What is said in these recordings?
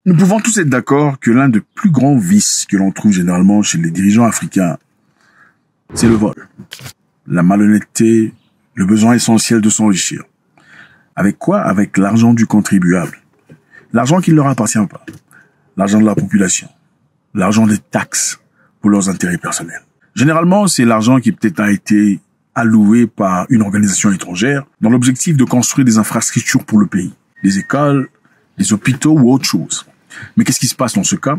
Nous pouvons tous être d'accord que l'un des plus grands vices que l'on trouve généralement chez les dirigeants africains, c'est le vol, la malhonnêteté, le besoin essentiel de s'enrichir. Avec quoi? Avec l'argent du contribuable. L'argent qui ne leur appartient pas. L'argent de la population. L'argent des taxes pour leurs intérêts personnels. Généralement, c'est l'argent qui peut-être a été alloué par une organisation étrangère dans l'objectif de construire des infrastructures pour le pays. Des écoles, des hôpitaux ou autre chose. Mais qu'est-ce qui se passe dans ce cas?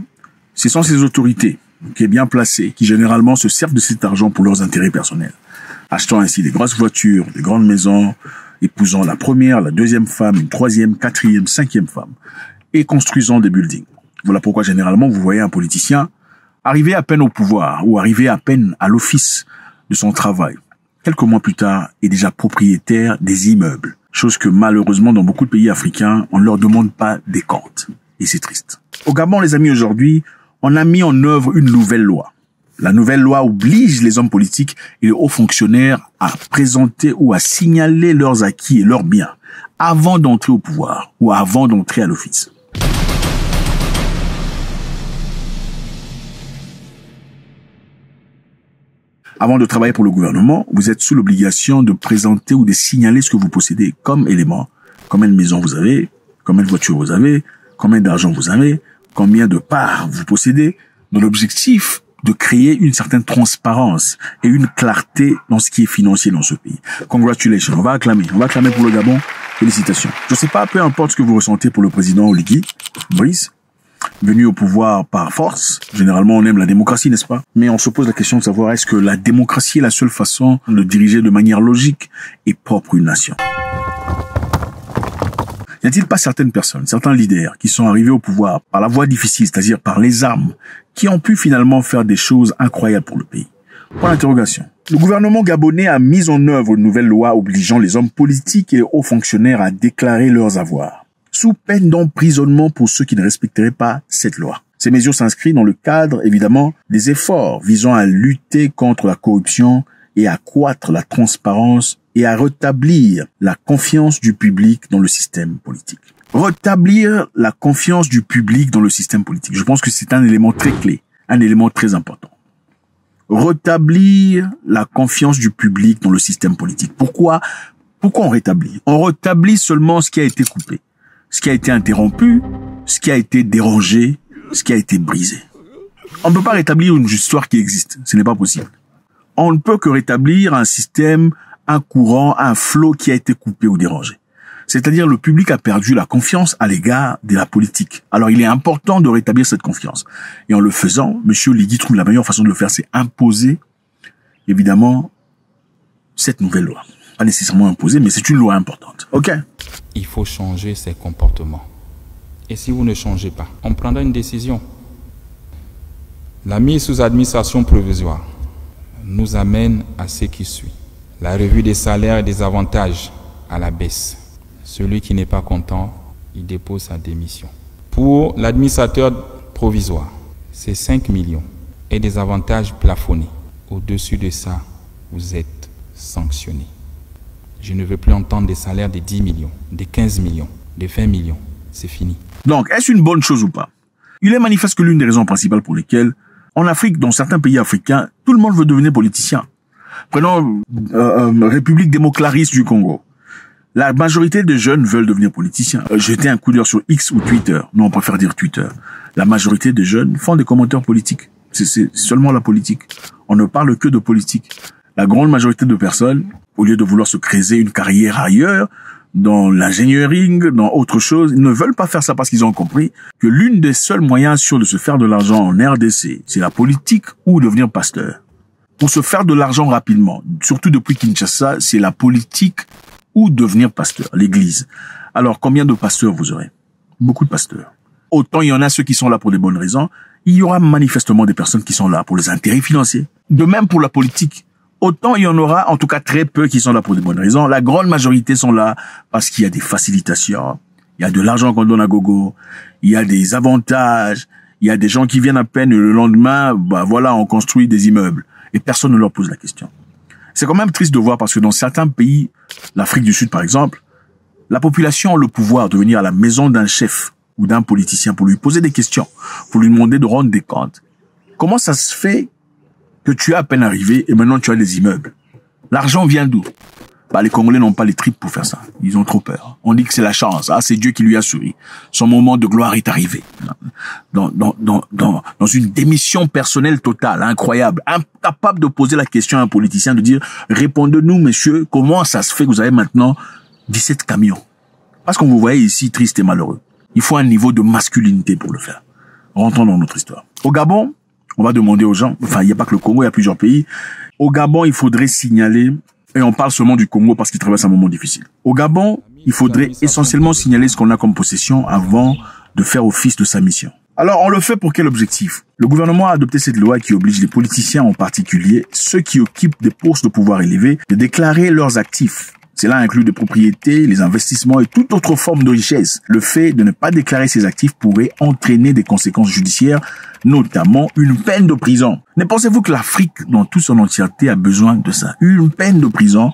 Ce sont ces autorités qui est bien placées, qui généralement se servent de cet argent pour leurs intérêts personnels. Achetant ainsi des grosses voitures, des grandes maisons, épousant la première, la deuxième femme, une troisième, quatrième, cinquième femme, et construisant des buildings. Voilà pourquoi généralement vous voyez un politicien arriver à peine au pouvoir ou arriver à peine à l'office de son travail. Quelques mois plus tard, est déjà propriétaire des immeubles. Chose que malheureusement dans beaucoup de pays africains, on ne leur demande pas des comptes. Et c'est triste. Au Gabon, les amis, aujourd'hui, on a mis en œuvre une nouvelle loi. La nouvelle loi oblige les hommes politiques et les hauts fonctionnaires à présenter ou à signaler leurs acquis et leurs biens avant d'entrer au pouvoir ou avant d'entrer à l'office. Avant de travailler pour le gouvernement, vous êtes sous l'obligation de présenter ou de signaler ce que vous possédez comme éléments. Combien de maisons vous avez, combien de voitures vous avez, combien d'argent vous avez, combien de parts vous possédez, dans l'objectif de créer une certaine transparence et une clarté dans ce qui est financier dans ce pays. Congratulations, on va acclamer pour le Gabon. Félicitations. Je sais pas, peu importe ce que vous ressentez pour le président Oligui, Brice, venu au pouvoir par force. Généralement, on aime la démocratie, n'est-ce pas? Mais on se pose la question de savoir est-ce que la démocratie est la seule façon de diriger de manière logique et propre une nation? Y a-t-il pas certaines personnes, certains leaders qui sont arrivés au pouvoir par la voie difficile, c'est-à-dire par les armes, qui ont pu finalement faire des choses incroyables pour le pays? Point d'interrogation. Le gouvernement gabonais a mis en œuvre une nouvelle loi obligeant les hommes politiques et les hauts fonctionnaires à déclarer leurs avoirs, sous peine d'emprisonnement pour ceux qui ne respecteraient pas cette loi. Ces mesures s'inscrivent dans le cadre, évidemment, des efforts visant à lutter contre la corruption et à accroître la transparence et à rétablir la confiance du public dans le système politique. Rétablir la confiance du public dans le système politique. Je pense que c'est un élément très clé, un élément très important. Rétablir la confiance du public dans le système politique. Pourquoi on rétablit? On rétablit seulement ce qui a été coupé, ce qui a été interrompu, ce qui a été dérangé, ce qui a été brisé. On ne peut pas rétablir une histoire qui existe. Ce n'est pas possible. On ne peut que rétablir un système, un courant, un flot qui a été coupé ou dérangé. C'est-à-dire le public a perdu la confiance à l'égard de la politique. Alors il est important de rétablir cette confiance. Et en le faisant, M. Oligui trouve la meilleure façon de le faire, c'est imposer, évidemment, cette nouvelle loi. Pas nécessairement imposer, mais c'est une loi importante. OK? Il faut changer ses comportements. Et si vous ne changez pas, on prendra une décision. La mise sous administration provisoire nous amène à ce qui suit. La revue des salaires et des avantages à la baisse. Celui qui n'est pas content, il dépose sa démission. Pour l'administrateur provisoire, c'est 5 millions et des avantages plafonnés. Au-dessus de ça, vous êtes sanctionné. Je ne veux plus entendre des salaires de 10 millions, de 15 millions, de 20 millions. C'est fini. Donc, est-ce une bonne chose ou pas? Il est manifeste que l'une des raisons principales pour lesquelles, en Afrique, dans certains pays africains, tout le monde veut devenir politicien. Prenons République démocratiste du Congo. La majorité des jeunes veulent devenir politiciens. Jetez un coup d'œil sur X ou Twitter. Non, on préfère dire Twitter. La majorité des jeunes font des commentaires politiques. C'est seulement la politique. On ne parle que de politique. La grande majorité de personnes, au lieu de vouloir se créer une carrière ailleurs, dans l'ingénierie, dans autre chose, ils ne veulent pas faire ça parce qu'ils ont compris que l'une des seuls moyens sûrs de se faire de l'argent en RDC, c'est la politique ou devenir pasteur. Pour se faire de l'argent rapidement, surtout depuis Kinshasa, c'est la politique ou devenir pasteur, l'église. Alors, combien de pasteurs vous aurez? Beaucoup de pasteurs. Autant il y en a ceux qui sont là pour des bonnes raisons, il y aura manifestement des personnes qui sont là pour les intérêts financiers. De même pour la politique. Autant il y en aura, en tout cas très peu, qui sont là pour des bonnes raisons. La grande majorité sont là parce qu'il y a des facilitations, il y a de l'argent qu'on donne à gogo, il y a des avantages, il y a des gens qui viennent à peine et le lendemain, voilà, on construit des immeubles. Et personne ne leur pose la question. C'est quand même triste de voir parce que dans certains pays, l'Afrique du Sud par exemple, la population a le pouvoir de venir à la maison d'un chef ou d'un politicien pour lui poser des questions, pour lui demander de rendre des comptes. Comment ça se fait que tu es à peine arrivé et maintenant tu as des immeubles? L'argent vient d'où? Bah, les Congolais n'ont pas les tripes pour faire ça. Ils ont trop peur. On dit que c'est la chance. Ah, c'est Dieu qui lui a souri. Son moment de gloire est arrivé. Dans une démission personnelle totale, incroyable, incapable de poser la question à un politicien, de dire, répondez-nous, messieurs, comment ça se fait que vous avez maintenant 17 camions? Parce qu'on vous voyait ici triste et malheureux. Il faut un niveau de masculinité pour le faire. Rentrons dans notre histoire. Au Gabon, on va demander aux gens, enfin, il n'y a pas que le Congo, il y a plusieurs pays. Au Gabon, il faudrait signaler, et on parle seulement du Congo parce qu'il traverse un moment difficile. Au Gabon, il faudrait essentiellement signaler ce qu'on a comme possession avant de faire office de sa mission. Alors, on le fait pour quel objectif? Le gouvernement a adopté cette loi qui oblige les politiciens en particulier, ceux qui occupent des postes de pouvoir élevés, de déclarer leurs actifs. Cela inclut des propriétés, les investissements et toute autre forme de richesse. Le fait de ne pas déclarer ses actifs pourrait entraîner des conséquences judiciaires, notamment une peine de prison. Ne pensez-vous que l'Afrique, dans toute son entièreté, a besoin de ça? Une peine de prison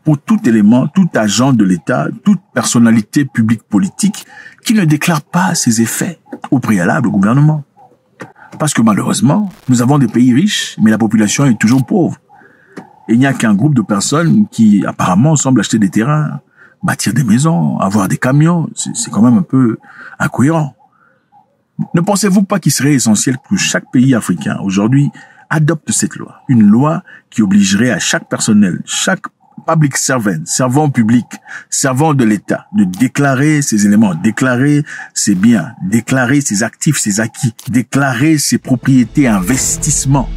pour tout élément, tout agent de l'État, toute personnalité publique politique qui ne déclare pas ses effets au préalable au gouvernement. Parce que malheureusement, nous avons des pays riches, mais la population est toujours pauvre. Et il n'y a qu'un groupe de personnes qui, apparemment, semblent acheter des terrains, bâtir des maisons, avoir des camions. C'est quand même un peu incohérent. Ne pensez-vous pas qu'il serait essentiel que chaque pays africain, aujourd'hui, adopte cette loi? Une loi qui obligerait à chaque personnel, chaque public servant, servant public, servant de l'État, de déclarer ses éléments, déclarer ses biens, déclarer ses actifs, ses acquis, déclarer ses propriétés, investissements.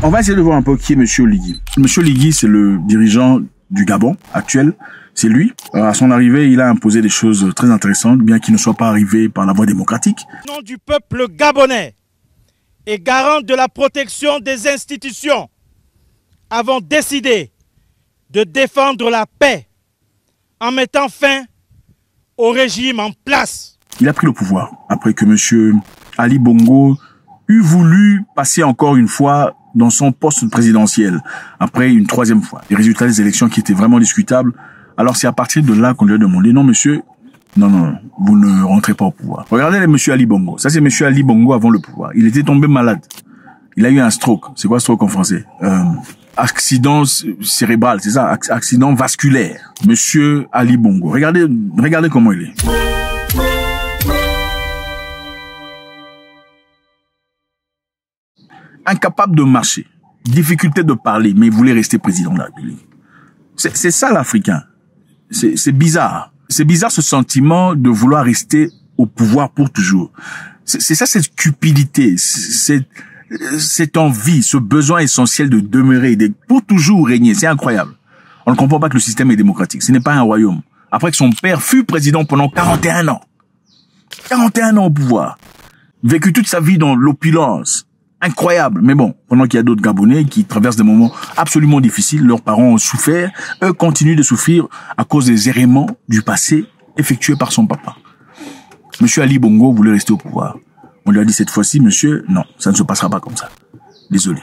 On va essayer de voir un peu qui est Monsieur Oligui. Monsieur Oligui, c'est le dirigeant du Gabon actuel. C'est lui. À son arrivée, il a imposé des choses très intéressantes, bien qu'il ne soit pas arrivé par la voie démocratique. Au nom du peuple gabonais et garant de la protection des institutions, avons décidé de défendre la paix en mettant fin au régime en place. Il a pris le pouvoir après que Monsieur Ali Bongo eut voulu passer encore une fois dans son poste présidentiel, après une troisième fois. Les résultats des élections qui étaient vraiment discutables. Alors c'est à partir de là qu'on lui a demandé, non monsieur, non, vous ne rentrez pas au pouvoir. Regardez monsieur Ali Bongo. Ça c'est monsieur Ali Bongo avant le pouvoir. Il était tombé malade. Il a eu un stroke. C'est quoi stroke en français? Accident cérébral, c'est ça? Accident vasculaire. Monsieur Ali Bongo. Regardez comment il est. Incapable de marcher, difficulté de parler, mais il voulait rester président de la République. C'est ça l'Africain. C'est bizarre. C'est bizarre ce sentiment de vouloir rester au pouvoir pour toujours. C'est ça cette cupidité, cette envie, ce besoin essentiel de demeurer, pour toujours régner. C'est incroyable. On ne comprend pas que le système est démocratique. Ce n'est pas un royaume. Après que son père fut président pendant 41 ans. 41 ans au pouvoir. Vécu toute sa vie dans l'opulence. Incroyable. Mais bon, pendant qu'il y a d'autres Gabonais qui traversent des moments absolument difficiles, leurs parents ont souffert, eux continuent de souffrir à cause des errements du passé effectués par son papa. Monsieur Ali Bongo voulait rester au pouvoir. On lui a dit cette fois-ci, monsieur, non, ça ne se passera pas comme ça. Désolé.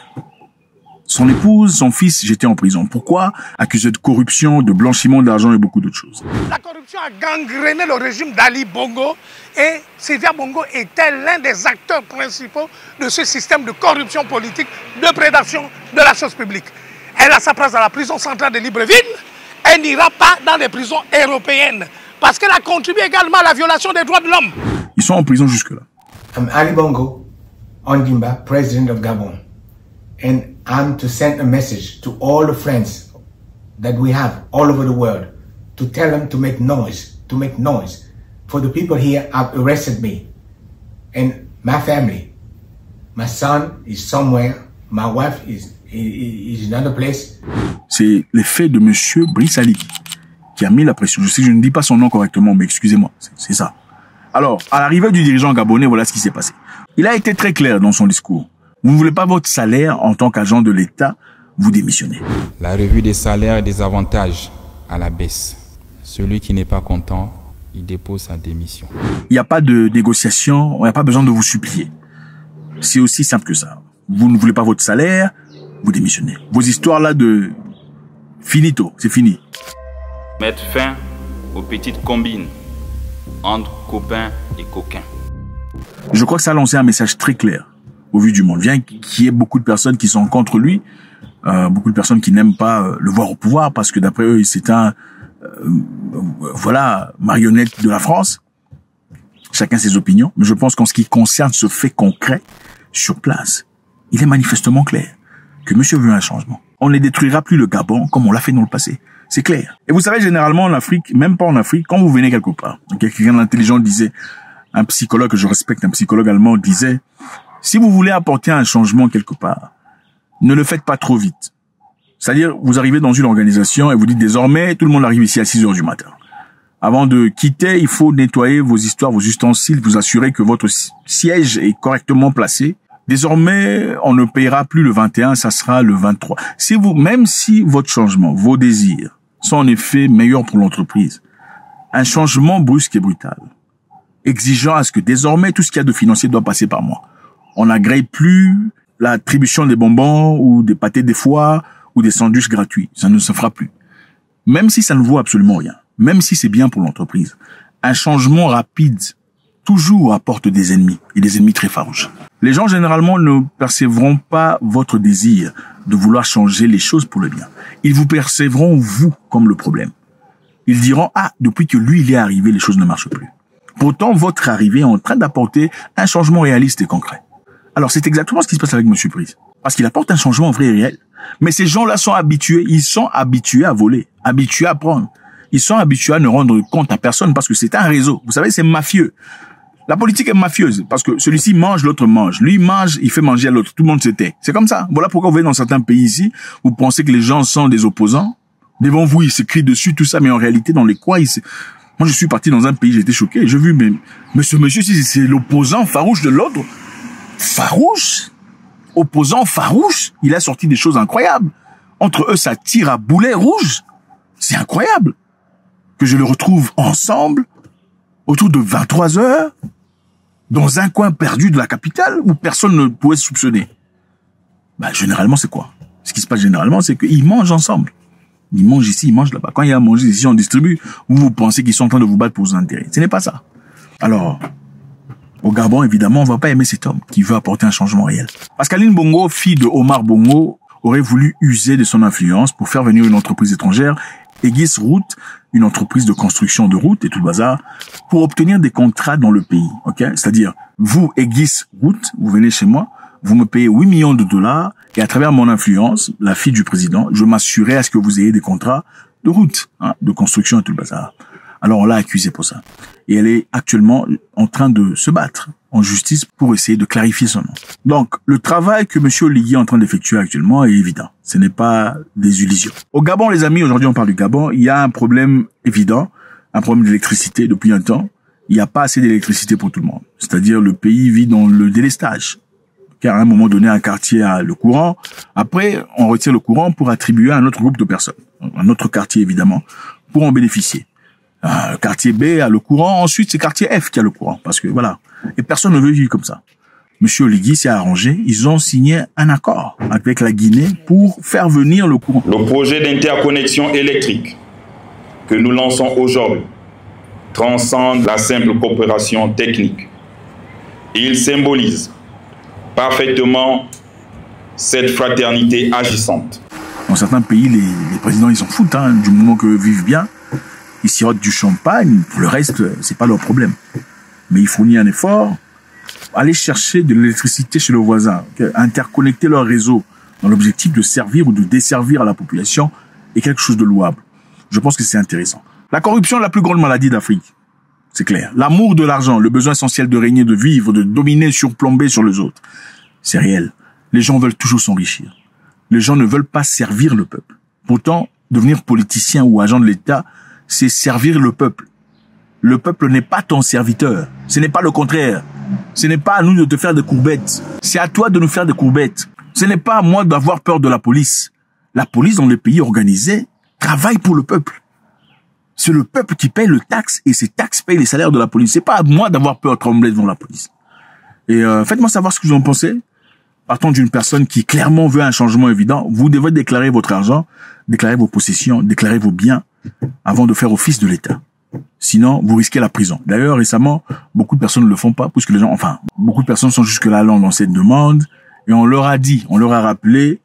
Son épouse, son fils, j'étais en prison. Pourquoi? Accusé de corruption, de blanchiment d'argent et beaucoup d'autres choses. La corruption a gangréné le régime d'Ali Bongo et Sylvia Bongo était l'un des acteurs principaux de ce système de corruption politique, de prédation de la chose publique. Elle a sa place dans la prison centrale de Libreville. Elle n'ira pas dans les prisons européennes parce qu'elle a contribué également à la violation des droits de l'homme. Ils sont en prison jusque-là. I'm Ali Bongo Ondimba, President of Gabon. And I'm to send a message to all the friends that we have all over the world to tell them to make noise. For the people here have arrested me and my family. My son is somewhere, my wife is in another place. C'est l'effet de monsieur Brice Aligui qui a mis la pression. Je sais que je ne dis pas son nom correctement, mais excusez-moi, c'est ça. Alors, à l'arrivée du dirigeant gabonais, voilà ce qui s'est passé. Il a été très clair dans son discours. Vous ne voulez pas votre salaire en tant qu'agent de l'État, vous démissionnez. La revue des salaires et des avantages à la baisse. Celui qui n'est pas content, il dépose sa démission. Il n'y a pas de négociation, il n'y a pas besoin de vous supplier. C'est aussi simple que ça. Vous ne voulez pas votre salaire, vous démissionnez. Vos histoires là de finito, c'est fini. Mettre fin aux petites combines entre copains des coquins. Je crois que ça a lancé un message très clair au vu du monde. Bien qu'il y ait beaucoup de personnes qui sont contre lui, beaucoup de personnes qui n'aiment pas le voir au pouvoir parce que d'après eux, c'est un marionnette de la France. Chacun ses opinions. Mais je pense qu'en ce qui concerne ce fait concret, sur place, il est manifestement clair que monsieur veut un changement. On ne détruira plus le Gabon comme on l'a fait dans le passé. C'est clair. Et vous savez, généralement en Afrique, même pas en Afrique, quand vous venez quelque part, quelqu'un d'intelligent disait, un psychologue que je respecte, un psychologue allemand disait, si vous voulez apporter un changement quelque part, ne le faites pas trop vite. C'est-à-dire, vous arrivez dans une organisation et vous dites désormais, tout le monde arrive ici à 6 heures du matin. Avant de quitter, il faut nettoyer vos histoires, vos ustensiles, vous assurer que votre siège est correctement placé. Désormais, on ne payera plus le 21, ça sera le 23. Même si votre changement, vos désirs sont en effet meilleurs pour l'entreprise, un changement brusque et brutal, exigeant à ce que désormais tout ce qu'il y a de financier doit passer par moi. On n'agrée plus l'attribution des bonbons ou des pâtés des foies ou des sandwichs gratuits. Ça ne se fera plus. Même si ça ne vaut absolument rien, même si c'est bien pour l'entreprise, un changement rapide toujours apporte des ennemis, et des ennemis très farouches. Les gens, généralement, ne percevront pas votre désir de vouloir changer les choses pour le bien. Ils vous percevront, vous, comme le problème. Ils diront, depuis que lui, il est arrivé, les choses ne marchent plus. Pourtant, votre arrivée est en train d'apporter un changement réaliste et concret. Alors, c'est exactement ce qui se passe avec M. Prise. Parce qu'il apporte un changement vrai et réel. Mais ces gens-là sont habitués, ils sont habitués à voler, habitués à prendre. Ils sont habitués à ne rendre compte à personne parce que c'est un réseau. Vous savez, c'est mafieux. La politique est mafieuse parce que celui-ci mange, l'autre mange. Lui mange, il fait manger à l'autre. Tout le monde se tait. C'est comme ça. Voilà pourquoi vous voyez dans certains pays ici, vous pensez que les gens sont des opposants. Devant vous, ils se crient dessus, tout ça, mais en réalité, dans les coins, moi, je suis parti dans un pays, j'ai été choqué. J'ai vu, mais ce monsieur, c'est l'opposant farouche de l'autre. Farouche? Opposant farouche? Il a sorti des choses incroyables. Entre eux, ça tire à boulet rouge. C'est incroyable. Que je le retrouve ensemble, autour de 23 heures, dans un coin perdu de la capitale, où personne ne pouvait se soupçonner. Généralement, c'est quoi? Ce qui se passe généralement, c'est qu'ils mangent ensemble. Ils mangent ici, ils mangent là-bas. Quand il y a à manger ici, on distribue. Vous pensez qu'ils sont en train de vous battre pour vos intérêts. Ce n'est pas ça. Alors, au Gabon, évidemment, on va pas aimer cet homme qui veut apporter un changement réel. Pascaline Bongo, fille de Omar Bongo, aurait voulu user de son influence pour faire venir une entreprise étrangère, Aegis Route, une entreprise de construction de routes et tout le bazar, pour obtenir des contrats dans le pays. Ok? C'est-à-dire, vous, Aegis Route, vous venez chez moi, vous me payez 8 millions de dollars et à travers mon influence, la fille du président, je m'assurais à ce que vous ayez des contrats de route, de construction et tout le bazar. Alors on l'a accusée pour ça. Et elle est actuellement en train de se battre en justice pour essayer de clarifier son nom. Donc, le travail que M. Oligui est en train d'effectuer actuellement est évident. Ce n'est pas des illusions. Au Gabon, les amis, aujourd'hui on parle du Gabon, il y a un problème évident, un problème d'électricité depuis un temps. Il n'y a pas assez d'électricité pour tout le monde. C'est-à-dire le pays vit dans le délestage. Car à un moment donné, un quartier a le courant. Après, on retire le courant pour attribuer à un autre groupe de personnes. Un autre quartier, évidemment, pour en bénéficier. Quartier B a le courant, ensuite c'est quartier F qui a le courant, parce que voilà. Et personne ne veut vivre comme ça. Monsieur Oligui s'est arrangé, ils ont signé un accord avec la Guinée pour faire venir le courant. Le projet d'interconnexion électrique que nous lançons aujourd'hui transcende la simple coopération technique. Il symbolise parfaitement cette fraternité agissante. Dans certains pays, les présidents, ils s'en foutent, du moment que vivent bien. Ils sirotent du champagne, pour le reste, c'est pas leur problème. Mais il fournit un effort, aller chercher de l'électricité chez le voisin, interconnecter leur réseau dans l'objectif de servir ou de desservir à la population est quelque chose de louable. Je pense que c'est intéressant. La corruption est la plus grande maladie d'Afrique. C'est clair. L'amour de l'argent, le besoin essentiel de régner, de vivre, de dominer, surplomber sur les autres. C'est réel. Les gens veulent toujours s'enrichir. Les gens ne veulent pas servir le peuple. Pourtant, devenir politicien ou agent de l'État, c'est servir le peuple. Le peuple n'est pas ton serviteur. Ce n'est pas le contraire. Ce n'est pas à nous de te faire des courbettes. C'est à toi de nous faire des courbettes. Ce n'est pas à moi d'avoir peur de la police. La police dans les pays organisés travaille pour le peuple. C'est le peuple qui paye le taxe et ces taxes payent les salaires de la police. C'est pas à moi d'avoir peur de trembler devant la police. Et faites-moi savoir ce que vous en pensez. Partant d'une personne qui clairement veut un changement évident, vous devez déclarer votre argent, déclarer vos possessions, déclarer vos biens avant de faire office de l'État. Sinon, vous risquez la prison. D'ailleurs, récemment, beaucoup de personnes ne le font pas, puisque les gens, enfin, beaucoup de personnes sont jusque-là dans cette demande, et on leur a dit, on leur a rappelé,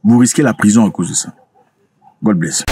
vous risquez la prison à cause de ça. God bless.